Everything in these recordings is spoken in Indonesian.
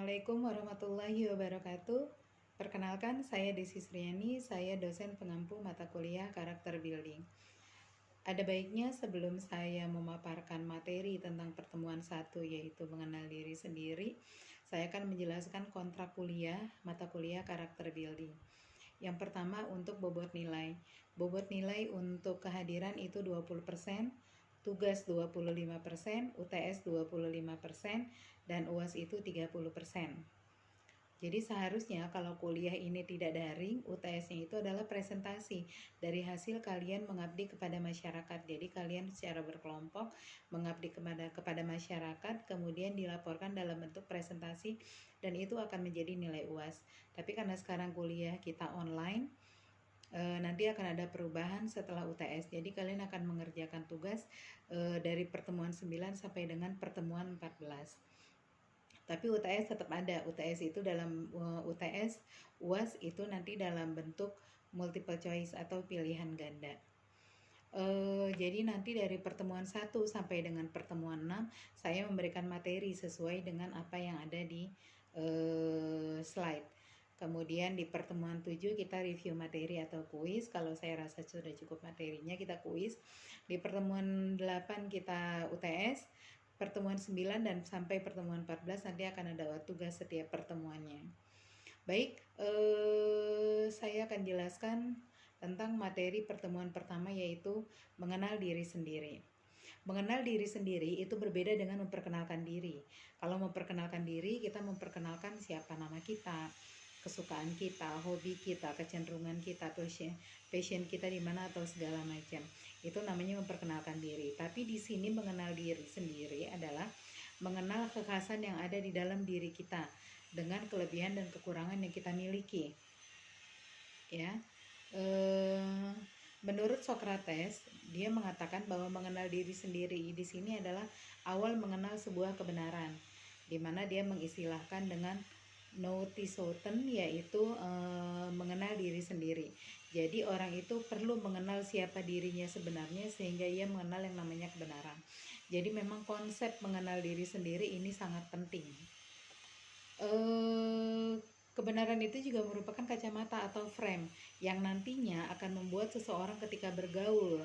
Assalamualaikum warahmatullahi wabarakatuh. Perkenalkan, saya Desi Sriani, saya dosen pengampu mata kuliah karakter building. Ada baiknya sebelum saya memaparkan materi tentang pertemuan satu yaitu mengenal diri sendiri, saya akan menjelaskan kontrak kuliah mata kuliah karakter building. Yang pertama untuk bobot nilai. Bobot nilai untuk kehadiran itu 20%, tugas 25%, UTS 25%, dan UAS itu 30%. Jadi seharusnya kalau kuliah ini tidak daring, UTS-nya itu adalah presentasi dari hasil kalian mengabdi kepada masyarakat. Jadi kalian secara berkelompok mengabdi kepada masyarakat, kemudian dilaporkan dalam bentuk presentasi dan itu akan menjadi nilai UAS. Tapi karena sekarang kuliah kita online, nanti akan ada perubahan setelah UTS. Jadi kalian akan mengerjakan tugas dari pertemuan 9 sampai dengan pertemuan 14. Tapi UTS tetap ada. UTS itu dalam UTS UAS itu nanti dalam bentuk multiple choice atau pilihan ganda. Jadi nanti dari pertemuan 1 sampai dengan pertemuan 6 saya memberikan materi sesuai dengan apa yang ada di slide. Kemudian di pertemuan 7 kita review materi atau kuis. Kalau saya rasa sudah cukup materinya kita kuis. Di pertemuan 8 kita UTS. Pertemuan 9 dan sampai pertemuan 14 nanti akan ada tugas setiap pertemuannya. Baik, saya akan jelaskan tentang materi pertemuan pertama yaitu mengenal diri sendiri. Mengenal diri sendiri itu berbeda dengan memperkenalkan diri. Kalau memperkenalkan diri, kita memperkenalkan siapa nama kita, kesukaan kita, hobi kita, kecenderungan kita, passion kita di mana atau segala macam. Itu namanya memperkenalkan diri. Tapi di sini mengenal diri sendiri adalah mengenal kekhasan yang ada di dalam diri kita dengan kelebihan dan kekurangan yang kita miliki. Ya. Menurut Socrates, dia mengatakan bahwa mengenal diri sendiri di sini adalah awal mengenal sebuah kebenaran, di mana dia mengistilahkan dengan noutisoten, yaitu mengenal diri sendiri. Jadi orang itu perlu mengenal siapa dirinya sebenarnya sehingga ia mengenal yang namanya kebenaran. Jadi memang konsep mengenal diri sendiri ini sangat penting. Kebenaran itu juga merupakan kacamata atau frame yang nantinya akan membuat seseorang ketika bergaul,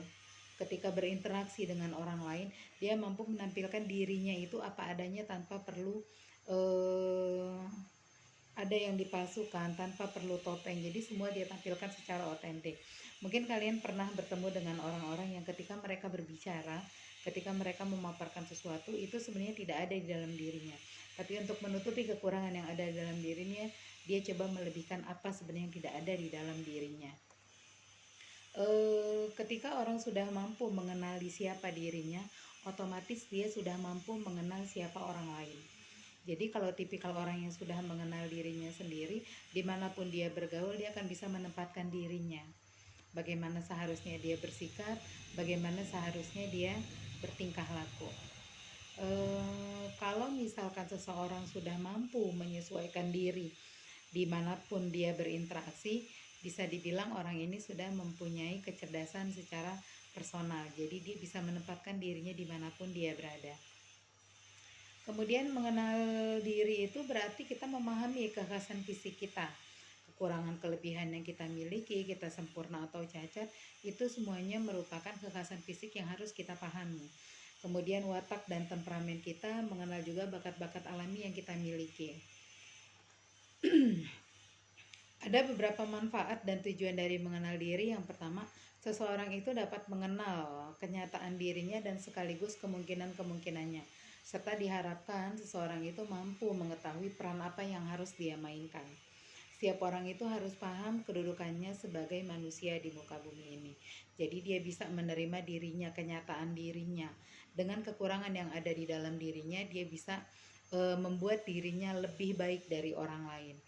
ketika berinteraksi dengan orang lain, dia mampu menampilkan dirinya itu apa adanya tanpa perlu ada yang dipalsukan, tanpa perlu topeng. Jadi semua dia tampilkan secara otentik. Mungkin kalian pernah bertemu dengan orang-orang yang ketika mereka berbicara, ketika mereka memaparkan sesuatu, itu sebenarnya tidak ada di dalam dirinya. Tapi untuk menutupi kekurangan yang ada di dalam dirinya, dia coba melebihkan apa sebenarnya yang tidak ada di dalam dirinya. Ketika orang sudah mampu mengenali siapa dirinya, otomatis dia sudah mampu mengenal siapa orang lain. Jadi kalau tipikal orang yang sudah mengenal dirinya sendiri, dimanapun dia bergaul, dia akan bisa menempatkan dirinya. Bagaimana seharusnya dia bersikap, bagaimana seharusnya dia bertingkah laku. Kalau misalkan seseorang sudah mampu menyesuaikan diri dimanapun dia berinteraksi, bisa dibilang orang ini sudah mempunyai kecerdasan secara personal. Jadi dia bisa menempatkan dirinya dimanapun dia berada. Kemudian mengenal diri itu berarti kita memahami kekhasan fisik kita, kekurangan kelebihan yang kita miliki, kita sempurna atau cacat, itu semuanya merupakan kekhasan fisik yang harus kita pahami. Kemudian watak dan temperamen kita, mengenal juga bakat-bakat alami yang kita miliki. Ada beberapa manfaat dan tujuan dari mengenal diri. Yang pertama, seseorang itu dapat mengenal kenyataan dirinya dan sekaligus kemungkinan-kemungkinannya, serta diharapkan seseorang itu mampu mengetahui peran apa yang harus dia mainkan. Setiap orang itu harus paham kedudukannya sebagai manusia di muka bumi ini. Jadi dia bisa menerima dirinya, kenyataan dirinya. Dengan kekurangan yang ada di dalam dirinya, dia bisa membuat dirinya lebih baik dari orang lain.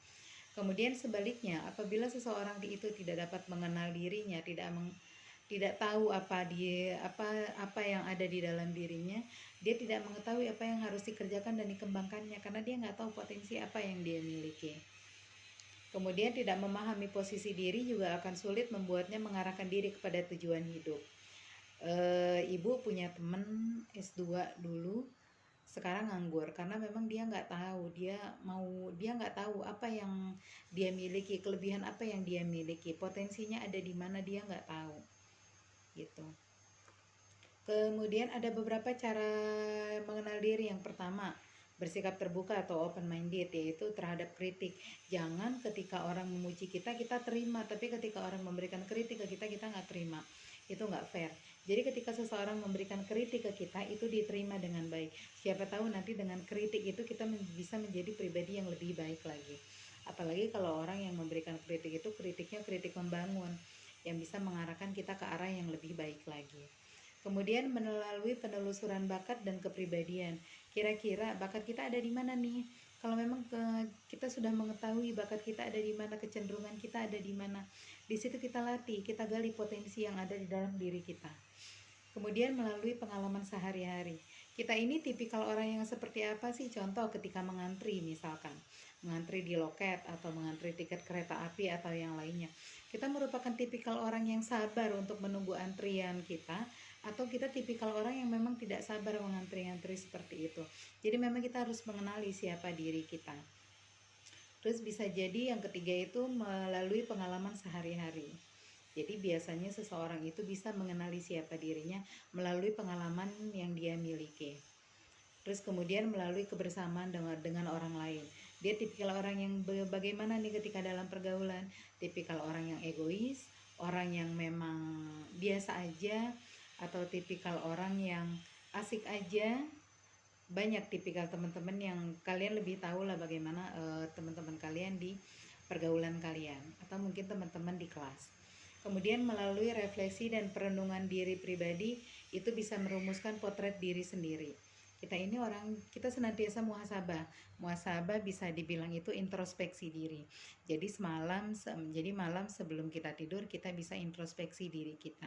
Kemudian sebaliknya, apabila seseorang itu tidak dapat mengenal dirinya, tidak tahu apa yang ada di dalam dirinya, dia tidak mengetahui apa yang harus dikerjakan dan dikembangkannya karena dia nggak tahu potensi apa yang dia miliki. Kemudian tidak memahami posisi diri juga akan sulit membuatnya mengarahkan diri kepada tujuan hidup. Ibu punya teman S2 dulu, sekarang nganggur karena memang dia nggak tahu dia nggak tahu apa yang dia miliki, kelebihan apa yang dia miliki, potensinya ada di mana dia nggak tahu gitu. Kemudian ada beberapa cara mengenal diri. Yang pertama, bersikap terbuka atau open minded, yaitu terhadap kritik. Jangan ketika orang memuji kita, kita terima, tapi ketika orang memberikan kritik ke kita, kita nggak terima. Itu nggak fair. Jadi ketika seseorang memberikan kritik ke kita, itu diterima dengan baik. Siapa tahu nanti dengan kritik itu kita bisa menjadi pribadi yang lebih baik lagi. Apalagi kalau orang yang memberikan kritik itu kritiknya kritik membangun, yang bisa mengarahkan kita ke arah yang lebih baik lagi. Kemudian melalui penelusuran bakat dan kepribadian. Kira-kira bakat kita ada di mana nih? Kalau memang kita sudah mengetahui bakat kita ada di mana, kecenderungan kita ada di mana, di situ kita latih, kita gali potensi yang ada di dalam diri kita. Kemudian melalui pengalaman sehari-hari. Kita ini tipikal orang yang seperti apa sih? Contoh ketika mengantri misalkan, mengantri di loket atau mengantri tiket kereta api atau yang lainnya. Kita merupakan tipikal orang yang sabar untuk menunggu antrian kita, atau kita tipikal orang yang memang tidak sabar mengantri-antri seperti itu. Jadi memang kita harus mengenali siapa diri kita. Terus bisa jadi yang ketiga itu melalui pengalaman sehari-hari. Jadi biasanya seseorang itu bisa mengenali siapa dirinya melalui pengalaman yang dia miliki. Terus kemudian melalui kebersamaan dengan orang lain. Dia tipikal orang yang bagaimana nih ketika dalam pergaulan? Tipikal orang yang egois, orang yang memang biasa aja, atau tipikal orang yang asik aja. Banyak tipikal teman-teman yang kalian lebih tahu lah bagaimana teman-teman kalian di pergaulan kalian, atau mungkin teman-teman di kelas. Kemudian melalui refleksi dan perenungan diri pribadi itu bisa merumuskan potret diri sendiri. Kita senantiasa muhasabah. Muhasabah bisa dibilang itu introspeksi diri. Jadi malam sebelum kita tidur kita bisa introspeksi diri kita.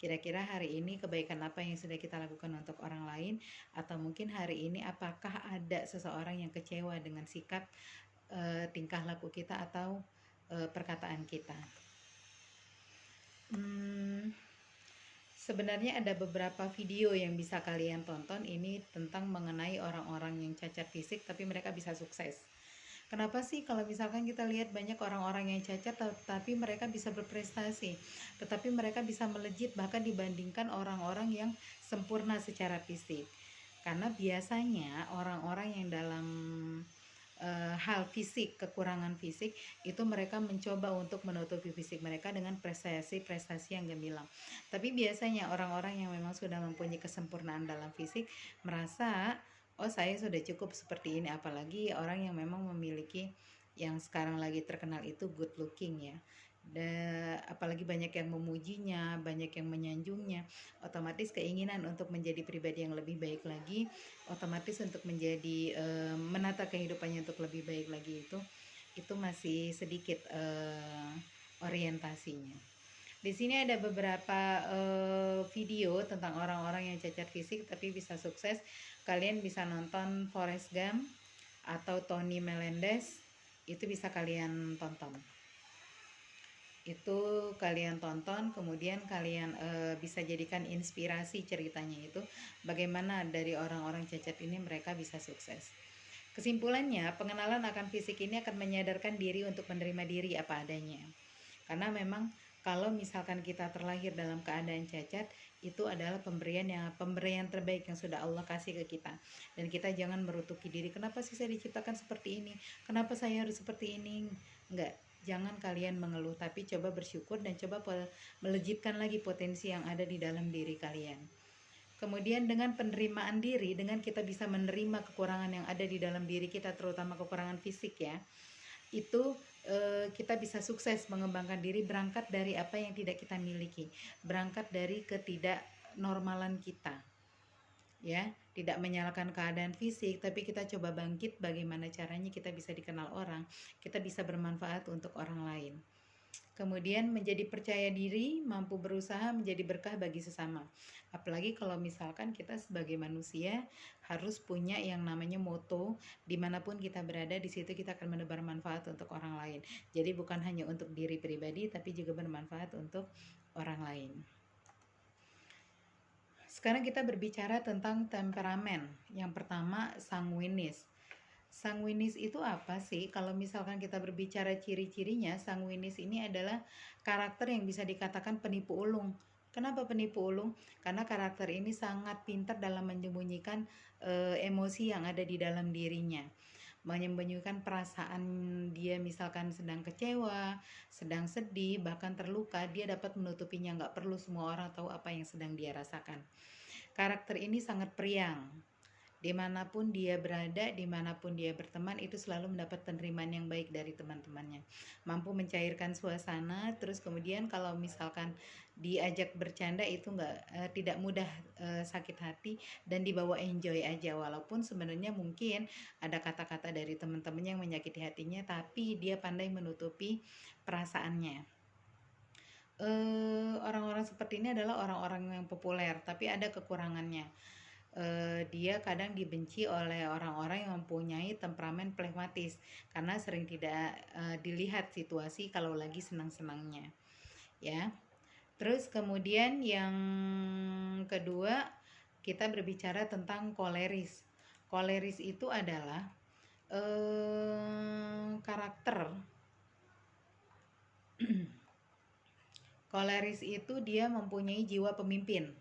Kira-kira hari ini kebaikan apa yang sudah kita lakukan untuk orang lain, atau mungkin hari ini apakah ada seseorang yang kecewa dengan sikap tingkah laku kita atau perkataan kita. Sebenarnya ada beberapa video yang bisa kalian tonton ini tentang mengenai orang-orang yang cacat fisik tapi mereka bisa sukses. Kenapa sih kalau misalkan kita lihat banyak orang-orang yang cacat tapi mereka bisa berprestasi, tetapi mereka bisa melejit bahkan dibandingkan orang-orang yang sempurna secara fisik? Karena biasanya orang-orang yang dalam hal fisik, kekurangan fisik, itu mereka mencoba untuk menutupi fisik mereka dengan prestasi-prestasi yang gemilang. Tapi biasanya orang-orang yang memang sudah mempunyai kesempurnaan dalam fisik merasa, oh saya sudah cukup seperti ini. Apalagi orang yang memang memiliki, yang sekarang lagi terkenal itu good looking ya. Apalagi banyak yang memujinya, banyak yang menyanjungnya, otomatis keinginan untuk menjadi pribadi yang lebih baik lagi, otomatis untuk menjadi menata kehidupannya untuk lebih baik lagi, itu masih sedikit orientasinya. Di sini ada beberapa video tentang orang-orang yang cacat fisik tapi bisa sukses. Kalian bisa nonton Forrest Gump atau Tony Melendez, itu bisa kalian tonton. Itu kalian tonton, kemudian kalian bisa jadikan inspirasi ceritanya itu bagaimana dari orang-orang cacat ini mereka bisa sukses. Kesimpulannya, pengenalan akan fisik ini akan menyadarkan diri untuk menerima diri apa adanya. Karena memang kalau misalkan kita terlahir dalam keadaan cacat, itu adalah pemberian terbaik yang sudah Allah kasih ke kita. Dan kita jangan merutuki diri, kenapa sih saya diciptakan seperti ini? Kenapa saya harus seperti ini? Enggak, jangan kalian mengeluh, tapi coba bersyukur dan coba melejitkan lagi potensi yang ada di dalam diri kalian. Kemudian dengan penerimaan diri, dengan kita bisa menerima kekurangan yang ada di dalam diri kita, terutama kekurangan fisik ya, itu kita bisa sukses mengembangkan diri, berangkat dari apa yang tidak kita miliki, berangkat dari ketidaknormalan kita ya, tidak menyalahkan keadaan fisik, tapi kita coba bangkit bagaimana caranya kita bisa dikenal orang, kita bisa bermanfaat untuk orang lain. Kemudian menjadi percaya diri, mampu berusaha menjadi berkah bagi sesama. Apalagi kalau misalkan kita sebagai manusia harus punya yang namanya moto, dimanapun kita berada di situ kita akan menebar manfaat untuk orang lain. Jadi bukan hanya untuk diri pribadi tapi juga bermanfaat untuk orang lain. Sekarang kita berbicara tentang temperamen. Yang pertama, sanguinis. Sanguinis itu apa sih? Kalau misalkan kita berbicara ciri-cirinya, sanguinis ini adalah karakter yang bisa dikatakan penipu ulung. Kenapa penipu ulung? Karena karakter ini sangat pintar dalam menyembunyikan emosi yang ada di dalam dirinya, menyembunyikan perasaan dia, misalkan sedang kecewa, sedang sedih, bahkan terluka, dia dapat menutupinya, nggak perlu semua orang tahu apa yang sedang dia rasakan. Karakter ini sangat periang, dimanapun dia berada, dimanapun dia berteman, itu selalu mendapat penerimaan yang baik dari teman-temannya, mampu mencairkan suasana. Terus kemudian kalau misalkan diajak bercanda itu tidak mudah sakit hati, dan dibawa enjoy aja, walaupun sebenarnya mungkin ada kata-kata dari teman-temannya yang menyakiti hatinya, tapi dia pandai menutupi perasaannya. Orang-orang seperti ini adalah orang-orang yang populer, tapi ada kekurangannya. Dia kadang dibenci oleh orang-orang yang mempunyai temperamen flegmatis karena sering tidak dilihat situasi kalau lagi senang-senangnya, ya. Terus kemudian yang kedua, kita berbicara tentang koleris. Koleris itu adalah karakter. Koleris itu dia mempunyai jiwa pemimpin,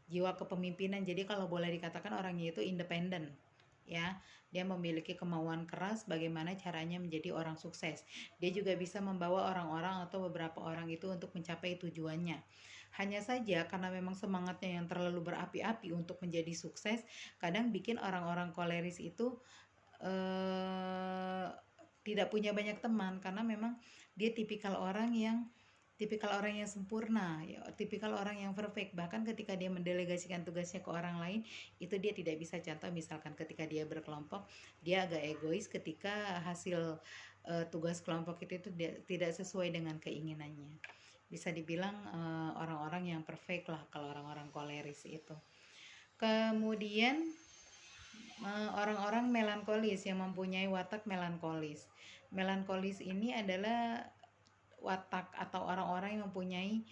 jiwa kepemimpinan. Jadi kalau boleh dikatakan orangnya itu independen, ya. Dia memiliki kemauan keras bagaimana caranya menjadi orang sukses. Dia juga bisa membawa orang-orang atau beberapa orang itu untuk mencapai tujuannya. Hanya saja karena memang semangatnya yang terlalu berapi-api untuk menjadi sukses, kadang bikin orang-orang koleris itu tidak punya banyak teman, karena memang dia tipikal orang yang sempurna, ya, tipikal orang yang perfect. Bahkan ketika dia mendelegasikan tugasnya ke orang lain, itu dia tidak bisa. Contoh misalkan ketika dia berkelompok, dia agak egois ketika hasil tugas kelompok itu tidak sesuai dengan keinginannya. Bisa dibilang orang-orang yang perfect lah kalau orang-orang koleris itu. Kemudian orang-orang melankolis yang mempunyai watak melankolis. Melankolis ini adalah watak atau orang-orang yang mempunyai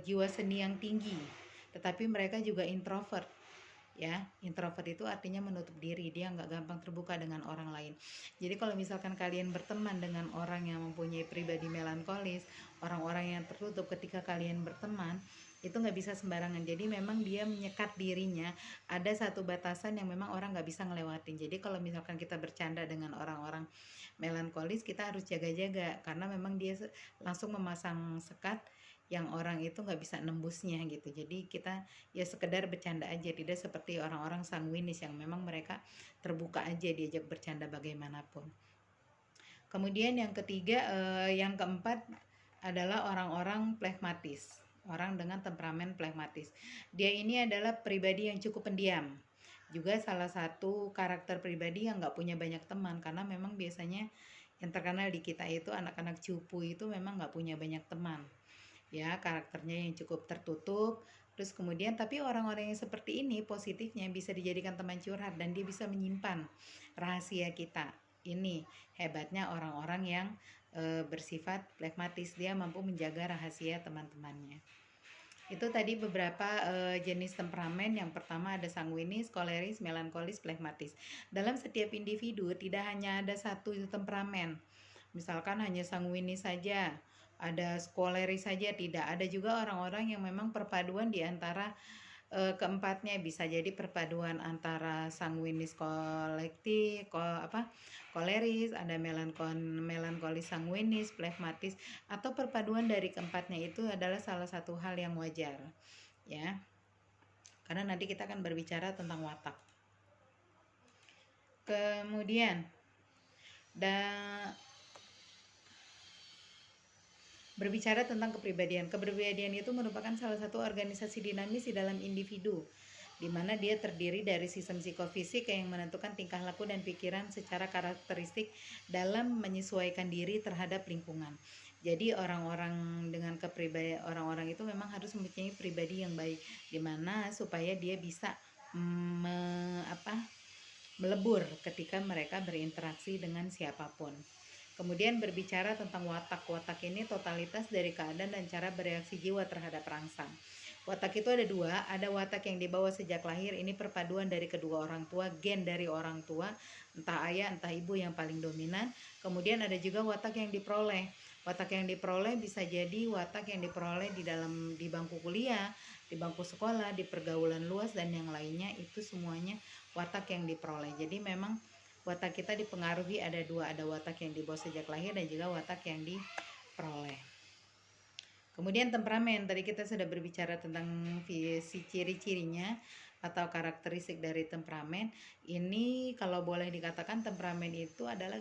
jiwa seni yang tinggi, tetapi mereka juga introvert, ya. Introvert itu artinya menutup diri, dia nggak gampang terbuka dengan orang lain. Jadi kalau misalkan kalian berteman dengan orang yang mempunyai pribadi melankolis, orang-orang yang tertutup, ketika kalian berteman itu nggak bisa sembarangan. Jadi memang dia menyekat dirinya, ada satu batasan yang memang orang nggak bisa ngelewatin. Jadi kalau misalkan kita bercanda dengan orang-orang melankolis, kita harus jaga-jaga karena memang dia langsung memasang sekat yang orang itu nggak bisa nembusnya gitu. Jadi kita ya sekedar bercanda aja, tidak seperti orang-orang sanguinis yang memang mereka terbuka aja diajak bercanda bagaimanapun. Kemudian yang ketiga, yang keempat adalah orang-orang flegmatis, orang dengan temperamen flegmatis. Dia ini adalah pribadi yang cukup pendiam, juga salah satu karakter pribadi yang nggak punya banyak teman, karena memang biasanya yang terkenal di kita itu anak-anak cupu itu memang nggak punya banyak teman, ya. Karakternya yang cukup tertutup. Terus kemudian tapi orang-orang yang seperti ini positifnya bisa dijadikan teman curhat dan dia bisa menyimpan rahasia kita. Ini hebatnya orang-orang yang bersifat flegmatis, dia mampu menjaga rahasia teman-temannya. Itu tadi beberapa jenis temperamen. Yang pertama ada sanguinis, koleris, melankolis, flegmatis. Dalam setiap individu tidak hanya ada satu temperamen, misalkan hanya sanguinis saja, ada koleris saja, tidak. Ada juga orang-orang yang memang perpaduan di antara keempatnya. Bisa jadi perpaduan antara sanguinis kolektif, koleris, ada melankolis sanguinis, flegmatis, atau perpaduan dari keempatnya. Itu adalah salah satu hal yang wajar, ya. Karena nanti kita akan berbicara tentang watak. Kemudian berbicara tentang kepribadian. Kepribadian itu merupakan salah satu organisasi dinamis di dalam individu, di mana dia terdiri dari sistem psikofisik yang menentukan tingkah laku dan pikiran secara karakteristik dalam menyesuaikan diri terhadap lingkungan. Jadi orang-orang dengan kepribadian, orang-orang itu memang harus mempunyai pribadi yang baik, di mana supaya dia bisa melebur ketika mereka berinteraksi dengan siapapun. Kemudian berbicara tentang watak. Watak ini totalitas dari keadaan dan cara bereaksi jiwa terhadap rangsang. Watak itu ada dua, ada watak yang dibawa sejak lahir, ini perpaduan dari kedua orang tua, gen dari orang tua, entah ayah entah ibu yang paling dominan. Kemudian ada juga watak yang diperoleh. Watak yang diperoleh bisa jadi watak yang diperoleh di bangku kuliah, di bangku sekolah, di pergaulan luas dan yang lainnya, itu semuanya watak yang diperoleh. Jadi memang watak kita dipengaruhi ada dua, ada watak yang dibawa sejak lahir dan juga watak yang diperoleh. Kemudian temperamen, tadi kita sudah berbicara tentang si ciri-cirinya atau karakteristik dari temperamen. Ini kalau boleh dikatakan temperamen itu adalah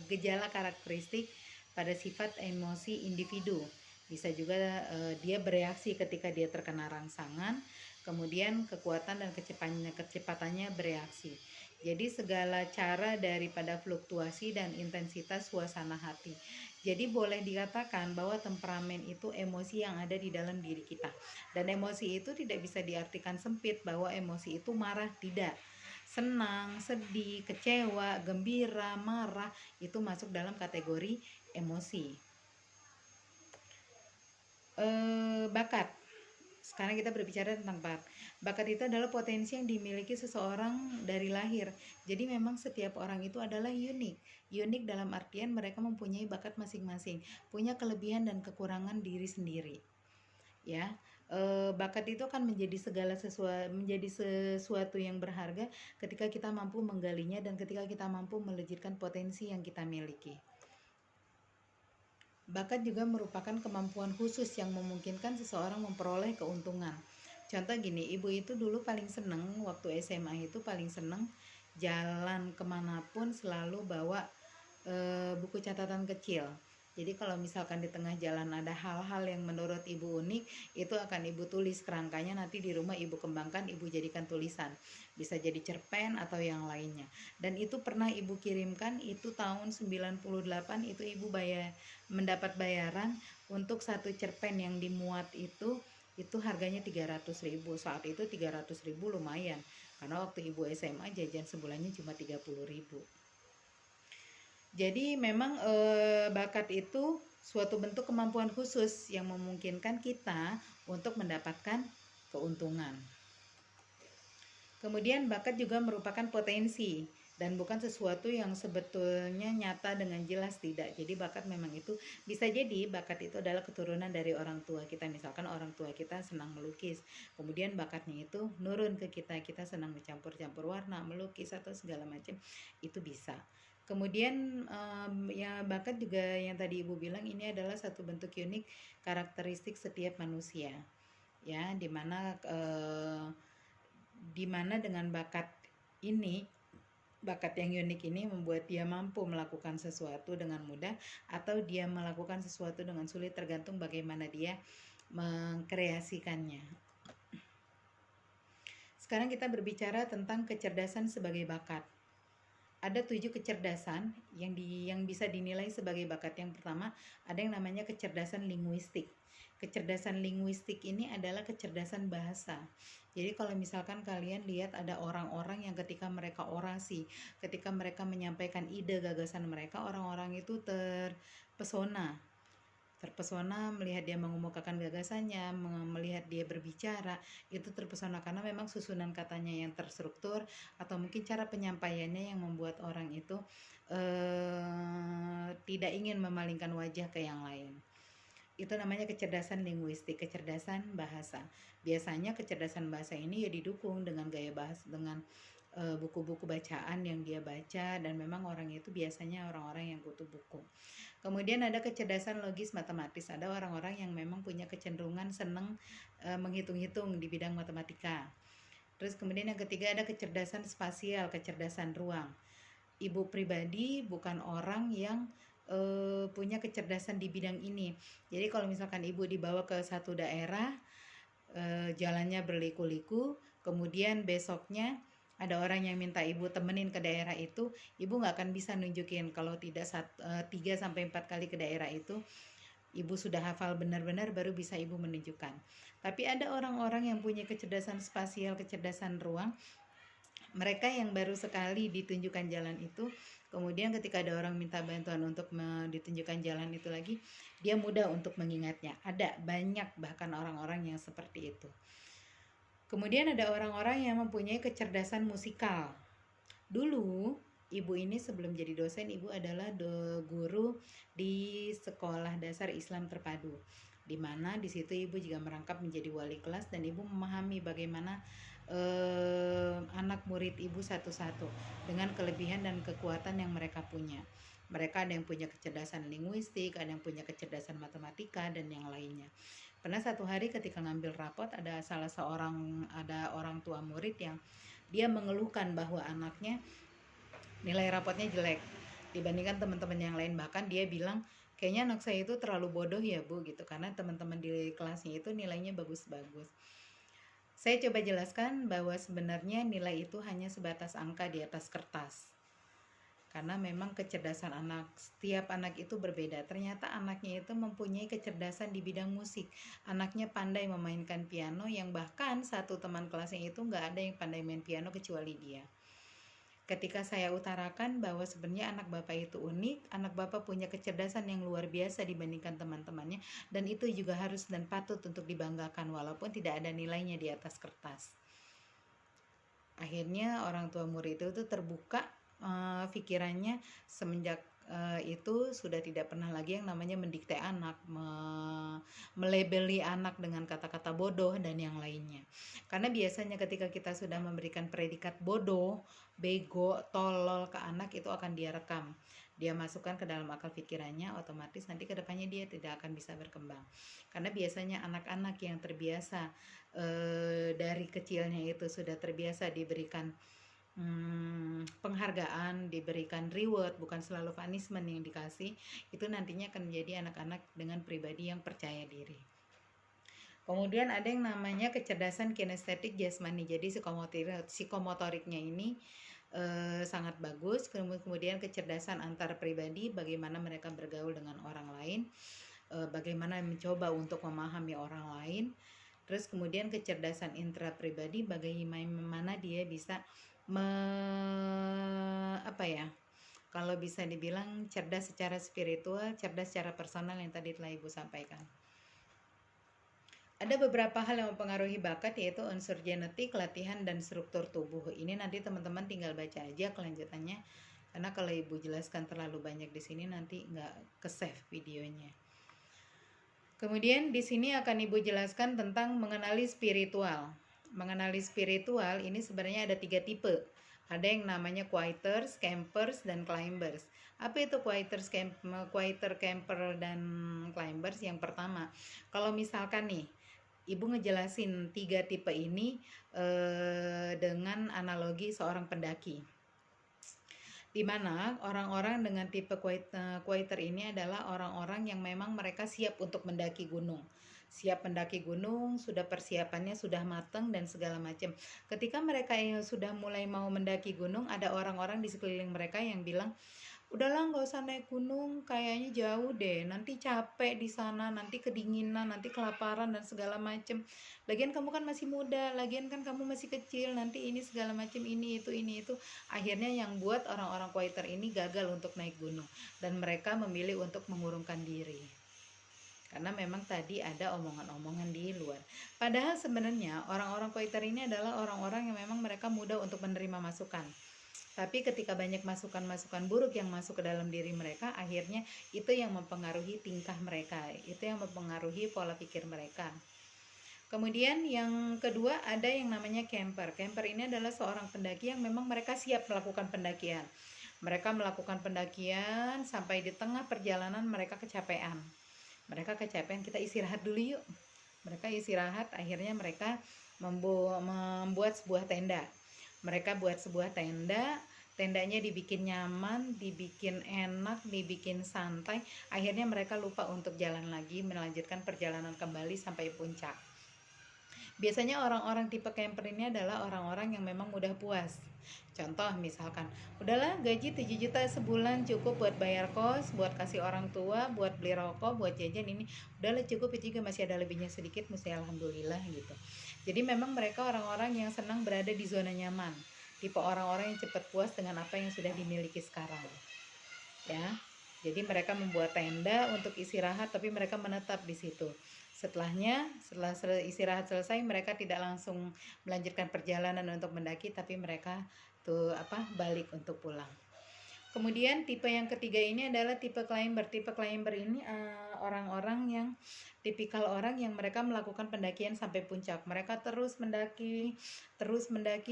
gejala karakteristik pada sifat emosi individu. Bisa juga dia bereaksi ketika dia terkena rangsangan, kemudian kekuatan dan kecepatannya bereaksi. Jadi segala cara daripada fluktuasi dan intensitas suasana hati. Jadi boleh dikatakan bahwa temperamen itu emosi yang ada di dalam diri kita. Dan emosi itu tidak bisa diartikan sempit bahwa emosi itu marah, tidak. Senang, sedih, kecewa, gembira, marah, itu masuk dalam kategori emosi. Bakat. Sekarang kita berbicara tentang bakat. Bakat itu adalah potensi yang dimiliki seseorang dari lahir. Jadi memang setiap orang itu adalah unik. Unik dalam artian mereka mempunyai bakat masing-masing, punya kelebihan dan kekurangan diri sendiri. Ya, bakat itu akan menjadi sesuatu yang berharga ketika kita mampu menggalinya dan ketika kita mampu melejitkan potensi yang kita miliki. Bakat juga merupakan kemampuan khusus yang memungkinkan seseorang memperoleh keuntungan. Contoh gini, ibu itu dulu paling seneng waktu SMA itu paling seneng jalan kemanapun selalu bawa buku catatan kecil. Jadi kalau misalkan di tengah jalan ada hal-hal yang menurut ibu unik, itu akan ibu tulis kerangkanya, nanti di rumah ibu kembangkan, ibu jadikan tulisan. Bisa jadi cerpen atau yang lainnya. Dan itu pernah ibu kirimkan, itu tahun 98 itu ibu mendapat bayaran untuk satu cerpen yang dimuat itu harganya 300.000. Saat itu 300.000 lumayan. Karena waktu ibu SMA jajan sebulannya cuma 30.000. Jadi memang bakat itu suatu bentuk kemampuan khusus yang memungkinkan kita untuk mendapatkan keuntungan. Kemudian bakat juga merupakan potensi dan bukan sesuatu yang sebetulnya nyata dengan jelas, tidak. Jadi bakat memang itu bisa jadi bakat itu adalah keturunan dari orang tua kita. Misalkan orang tua kita senang melukis, kemudian bakatnya itu nurun ke kita, kita senang mencampur-campur warna, melukis atau segala macam, itu bisa. Kemudian ya bakat juga yang tadi ibu bilang ini adalah satu bentuk unik karakteristik setiap manusia, ya, dimana dengan bakat ini, bakat yang unik ini membuat dia mampu melakukan sesuatu dengan mudah atau dia melakukan sesuatu dengan sulit, tergantung bagaimana dia mengkreasikannya. Sekarang kita berbicara tentang kecerdasan sebagai bakat. Ada 7 kecerdasan yang bisa dinilai sebagai bakat. Yang pertama, ada yang namanya kecerdasan linguistik. Kecerdasan linguistik ini adalah kecerdasan bahasa. Jadi kalau misalkan kalian lihat ada orang-orang yang ketika mereka orasi, ketika mereka menyampaikan ide gagasan mereka, orang-orang itu terpesona melihat dia mengemukakan gagasannya, melihat dia berbicara, itu terpesona karena memang susunan katanya yang terstruktur atau mungkin cara penyampaiannya yang membuat orang itu tidak ingin memalingkan wajah ke yang lain. Itu namanya kecerdasan linguistik, kecerdasan bahasa. Biasanya kecerdasan bahasa ini ya didukung dengan gaya bahasa, dengan buku-buku bacaan yang dia baca, dan memang orang itu biasanya orang-orang yang kutu buku. Kemudian ada kecerdasan logis matematis. Ada orang-orang yang memang punya kecenderungan senang menghitung-hitung di bidang matematika. Terus kemudian yang ketiga ada kecerdasan spasial, kecerdasan ruang. Ibu pribadi bukan orang yang punya kecerdasan di bidang ini. Jadi kalau misalkan ibu dibawa ke satu daerah, jalannya berliku-liku, kemudian besoknya ada orang yang minta ibu temenin ke daerah itu, ibu nggak akan bisa nunjukin. Kalau tidak 3-4 kali ke daerah itu, ibu sudah hafal benar-benar baru bisa ibu menunjukkan. Tapi ada orang-orang yang punya kecerdasan spasial, kecerdasan ruang, Mereka yang baru sekali ditunjukkan jalan itu, kemudian ketika ada orang minta bantuan untuk ditunjukkan jalan itu lagi, dia mudah untuk mengingatnya. Ada banyak bahkan orang-orang yang seperti itu. Kemudian ada orang-orang yang mempunyai kecerdasan musikal. Dulu ibu ini sebelum jadi dosen, ibu adalah guru di sekolah dasar Islam terpadu, di mana di situ ibu juga merangkap menjadi wali kelas, dan ibu memahami bagaimana anak murid ibu satu-satu dengan kelebihan dan kekuatan yang mereka punya. Mereka ada yang punya kecerdasan linguistik, ada yang punya kecerdasan matematika, dan yang lainnya. Pernah satu hari ketika ngambil rapot, ada orang tua murid yang dia mengeluhkan bahwa anaknya nilai rapotnya jelek dibandingkan teman-teman yang lain. Bahkan dia bilang, kayaknya anak saya itu terlalu bodoh ya Bu, gitu, karena teman-teman di kelasnya itu nilainya bagus-bagus. Saya coba jelaskan bahwa sebenarnya nilai itu hanya sebatas angka di atas kertas. Karena memang kecerdasan anak, setiap anak itu berbeda. Ternyata anaknya itu mempunyai kecerdasan di bidang musik. Anaknya pandai memainkan piano, yang bahkan satu teman kelasnya itu nggak ada yang pandai main piano kecuali dia. Ketika saya utarakan bahwa sebenarnya anak Bapak itu unik, anak Bapak punya kecerdasan yang luar biasa dibandingkan teman-temannya, dan itu juga harus dan patut untuk dibanggakan walaupun tidak ada nilainya di atas kertas. Akhirnya orang tua murid itu terbuka pikirannya. Semenjak itu sudah tidak pernah lagi yang namanya mendikte anak, melebeli anak dengan kata-kata bodoh dan yang lainnya. Karena biasanya ketika kita sudah memberikan predikat bodoh, bego, tolol ke anak, itu akan dia rekam, dia masukkan ke dalam akal pikirannya, otomatis nanti kedepannya dia tidak akan bisa berkembang. Karena biasanya anak-anak yang terbiasa dari kecilnya itu sudah terbiasa diberikan penghargaan, diberikan reward, bukan selalu punishment yang dikasih, itu nantinya akan menjadi anak-anak dengan pribadi yang percaya diri. Kemudian ada yang namanya kecerdasan kinestetik jasmani, jadi psikomotoriknya ini sangat bagus. Kemudian kecerdasan antar pribadi, bagaimana mereka bergaul dengan orang lain, bagaimana mencoba untuk memahami orang lain. Terus kemudian kecerdasan intrapribadi, bagaimana dia bisa kalau bisa dibilang cerdas secara spiritual, cerdas secara personal yang tadi telah Ibu sampaikan. Ada beberapa hal yang mempengaruhi bakat, yaitu unsur genetik, latihan, dan struktur tubuh. Ini nanti teman-teman tinggal baca aja kelanjutannya, karena kalau Ibu jelaskan terlalu banyak di sini nanti nggak ke-save videonya. Kemudian di sini akan Ibu jelaskan tentang mengenali spiritual. Mengenali spiritual ini sebenarnya ada 3 tipe. Ada yang namanya quieters, campers, dan climbers. Apa itu quitter, camper, dan climbers? Yang pertama, kalau misalkan nih Ibu ngejelasin 3 tipe ini dengan analogi seorang pendaki, di mana orang-orang dengan tipe quitter ini adalah orang-orang yang memang mereka siap untuk mendaki gunung. Siap mendaki gunung, sudah persiapannya sudah matang dan segala macam. Ketika mereka yang sudah mulai mau mendaki gunung, ada orang-orang di sekeliling mereka yang bilang, udahlah nggak usah naik gunung, kayaknya jauh deh, nanti capek di sana, nanti kedinginan, nanti kelaparan dan segala macem. Lagian kamu kan masih muda, lagian kan kamu masih kecil, nanti ini segala macem, ini itu. Akhirnya yang buat orang-orang quitter ini gagal untuk naik gunung, dan mereka memilih untuk mengurungkan diri. Karena memang tadi ada omongan-omongan di luar. Padahal sebenarnya orang-orang quitter ini adalah orang-orang yang memang mereka mudah untuk menerima masukan. Tapi ketika banyak masukan-masukan buruk yang masuk ke dalam diri mereka, akhirnya itu yang mempengaruhi tingkah mereka, itu yang mempengaruhi pola pikir mereka. Kemudian yang kedua ada yang namanya camper. Camper ini adalah seorang pendaki yang memang mereka siap melakukan pendakian. Mereka melakukan pendakian sampai di tengah perjalanan mereka kecapean. Kita istirahat dulu yuk. Mereka istirahat, akhirnya mereka membuat sebuah tenda. Mereka buat sebuah tenda, tendanya dibikin nyaman, dibikin enak, dibikin santai. Akhirnya mereka lupa untuk jalan lagi, melanjutkan perjalanan kembali sampai puncak. Biasanya orang-orang tipe camper ini adalah orang-orang yang memang mudah puas. Contoh misalkan, udahlah gaji 7 juta sebulan cukup buat bayar kos, buat kasih orang tua, buat beli rokok, buat jajan ini. Udahlah cukup, itu juga masih ada lebihnya sedikit, mesti alhamdulillah gitu. Jadi memang mereka orang-orang yang senang berada di zona nyaman. tipe orang-orang yang cepat puas dengan apa yang sudah dimiliki sekarang, ya. Jadi mereka membuat tenda untuk istirahat, tapi mereka menetap di situ. Setelah istirahat selesai, mereka tidak langsung melanjutkan perjalanan untuk mendaki, tapi mereka tuh balik untuk pulang. Kemudian tipe yang ketiga ini adalah tipe climber. Tipe climber ini orang-orang yang tipikal orang yang mereka melakukan pendakian sampai puncak. Mereka terus mendaki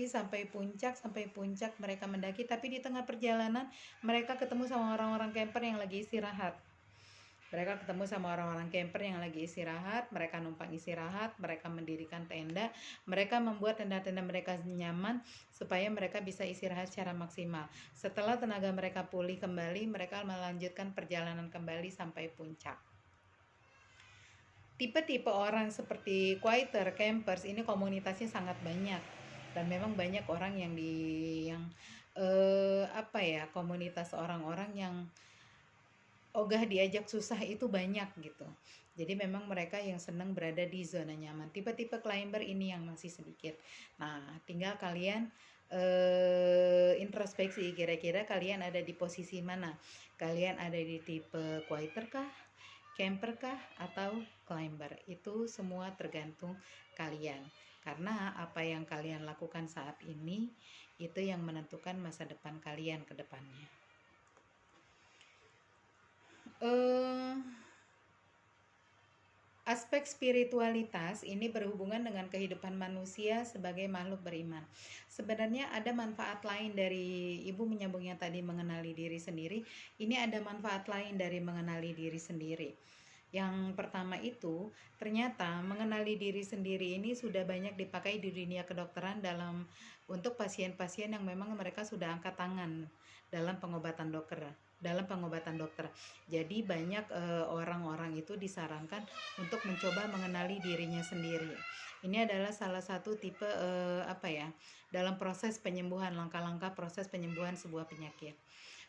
sampai puncak mereka mendaki, tapi di tengah perjalanan mereka ketemu sama orang-orang camper yang lagi istirahat. Mereka ketemu sama orang-orang camper yang lagi istirahat, mereka numpang istirahat, mereka mendirikan tenda, mereka membuat tenda-tenda mereka nyaman supaya mereka bisa istirahat secara maksimal. Setelah tenaga mereka pulih kembali, mereka melanjutkan perjalanan kembali sampai puncak. Tipe-tipe orang seperti quitter, campers ini komunitasnya sangat banyak, dan memang banyak orang yang komunitas orang-orang yang ogah diajak susah itu banyak gitu. Jadi memang mereka yang senang berada di zona nyaman. Tipe-tipe climber ini yang masih sedikit. Nah, tinggal kalian introspeksi, kira-kira kalian ada di posisi mana? Kalian ada di tipe quitter kah, camper kah, atau climber? Itu semua tergantung kalian. Karena apa yang kalian lakukan saat ini itu yang menentukan masa depan kalian ke depannya. Aspek spiritualitas ini berhubungan dengan kehidupan manusia sebagai makhluk beriman. Sebenarnya ada manfaat lain dari Ibu menyambungnya tadi mengenali diri sendiri. Ini ada manfaat lain dari mengenali diri sendiri. Yang pertama itu, ternyata mengenali diri sendiri ini sudah banyak dipakai di dunia kedokteran untuk pasien-pasien yang memang mereka sudah angkat tangan dalam pengobatan dokter. Jadi banyak orang-orang itu disarankan untuk mencoba mengenali dirinya sendiri. Ini adalah salah satu tipe dalam proses penyembuhan, langkah-langkah proses penyembuhan sebuah penyakit.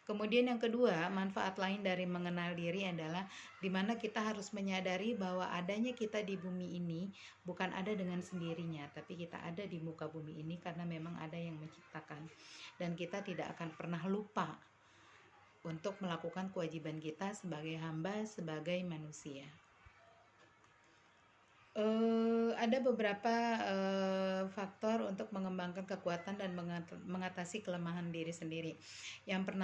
Kemudian yang kedua, manfaat lain dari mengenal diri adalah di mana kita harus menyadari bahwa adanya kita di bumi ini bukan ada dengan sendirinya, tapi kita ada di muka bumi ini karena memang ada yang menciptakan. Dan kita tidak akan pernah lupa untuk melakukan kewajiban kita sebagai hamba, sebagai manusia. Ada beberapa faktor untuk mengembangkan kekuatan dan mengatasi kelemahan diri sendiri. Yang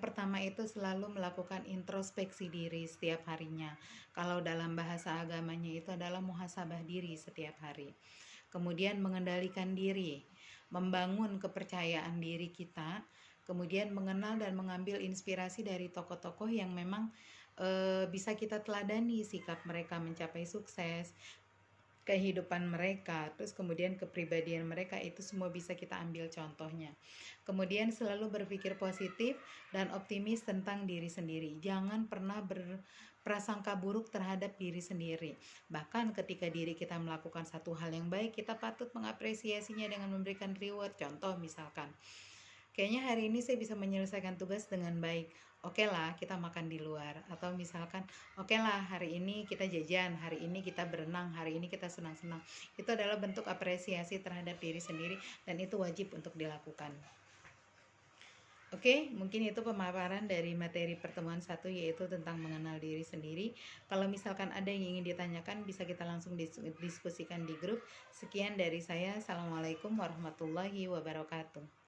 pertama itu selalu melakukan introspeksi diri setiap harinya. Kalau dalam bahasa agamanya itu adalah muhasabah diri setiap hari. Kemudian mengendalikan diri, membangun kepercayaan diri kita, kemudian mengenal dan mengambil inspirasi dari tokoh-tokoh yang memang bisa kita teladani sikap mereka mencapai sukses, kehidupan mereka, terus kemudian kepribadian mereka, itu semua bisa kita ambil contohnya. Kemudian selalu berpikir positif dan optimis tentang diri sendiri. Jangan pernah berprasangka buruk terhadap diri sendiri. Bahkan ketika diri kita melakukan satu hal yang baik, kita patut mengapresiasinya dengan memberikan reward. Contoh misalkan, kayaknya hari ini saya bisa menyelesaikan tugas dengan baik. Oke lah, kita makan di luar. Atau misalkan, oke lah, hari ini kita jajan, hari ini kita berenang, hari ini kita senang-senang. Itu adalah bentuk apresiasi terhadap diri sendiri dan itu wajib untuk dilakukan. Oke, mungkin itu pemaparan dari materi pertemuan 1, yaitu tentang mengenal diri sendiri. Kalau misalkan ada yang ingin ditanyakan, bisa kita langsung diskusikan di grup. Sekian dari saya. Assalamualaikum warahmatullahi wabarakatuh.